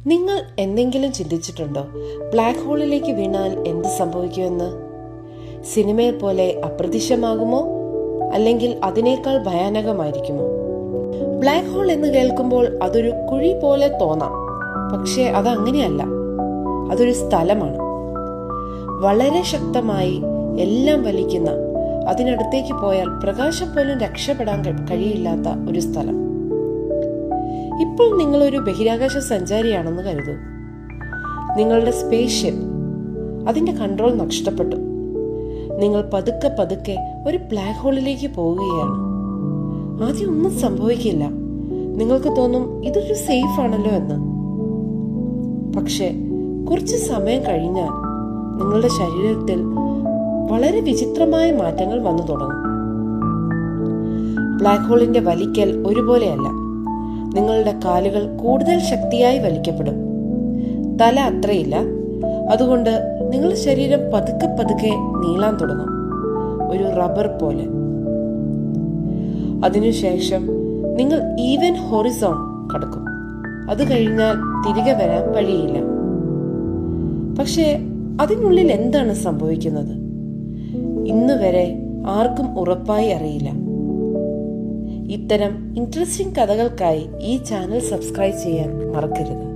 നിങ്ങൾ എന്തെങ്കിലും ചിന്തിച്ചിട്ടുണ്ടോ ബ്ലാക്ക് ഹോളിലേക്ക് വീണാൽ എന്ത് സംഭവിക്കുമെന്ന്? സിനിമയെ പോലെ അപ്രത്യക്ഷമാകുമോ, അല്ലെങ്കിൽ അതിനേക്കാൾ ഭയാനകമായിരിക്കുമോ? ബ്ലാക്ക് ഹോൾ എന്ന് കേൾക്കുമ്പോൾ അതൊരു കുഴി പോലെ തോന്നാം, പക്ഷേ അതങ്ങനെയല്ല. അതൊരു സ്ഥലമാണ്. വളരെ ശക്തമായി എല്ലാം വലിക്കുന്ന, അതിനടുത്തേക്ക് പോയാൽ പ്രകാശം പോലും രക്ഷപ്പെടാൻ കഴിയില്ലാത്ത ഒരു സ്ഥലം. ഇപ്പോൾ നിങ്ങളൊരു ബഹിരാകാശ സഞ്ചാരിയാണെന്ന് കരുതൂ. നിങ്ങളുടെ സ്പേസ് ഷിപ്പ്, അതിന്റെ കൺട്രോൾ നഷ്ടപ്പെട്ടു. നിങ്ങൾ പതുക്കെ പതുക്കെ ഒരു ബ്ലാക്ക് ഹോളിലേക്ക് പോവുകയാണ്. ആദ്യം ഒന്നും സംഭവിക്കില്ല. നിങ്ങൾക്ക് തോന്നും ഇതൊരു സേഫ് ആണല്ലോ എന്ന്. പക്ഷെ കുറച്ച് സമയം കഴിഞ്ഞാൽ നിങ്ങളുടെ ശരീരത്തിൽ വളരെ വിചിത്രമായ മാറ്റങ്ങൾ വന്നു തുടങ്ങും. ബ്ലാക്ക് ഹോളിന്റെ വലിക്കൽ ഒരുപോലെയല്ല. നിങ്ങളുടെ കാലുകൾ കൂടുതൽ ശക്തിയായി വലിക്കപ്പെടും. തല അത്രയില്ല. അതുകൊണ്ട് നിങ്ങളുടെ ശരീരം പതുക്കെ പതുക്കെ നീളാൻ തുടങ്ങും, ഒരു റബ്ബർ പോലെ. അതിനുശേഷം നിങ്ങൾ ഈവൻ ഹൊറിസോൺ കടക്കും. അത് കഴിഞ്ഞാൽ തിരികെ വരാൻ വഴിയില്ല. പക്ഷേ അതിനുള്ളിൽ എന്താണ് സംഭവിക്കുന്നത് ഇന്നുവരെ ആർക്കും ഉറപ്പായി അറിയില്ല. ഇത്തരം ഇൻട്രസ്റ്റിംഗ് കഥകൾക്കായി ഈ ചാനൽ സബ്സ്ക്രൈബ് ചെയ്യാൻ മറക്കരുത്.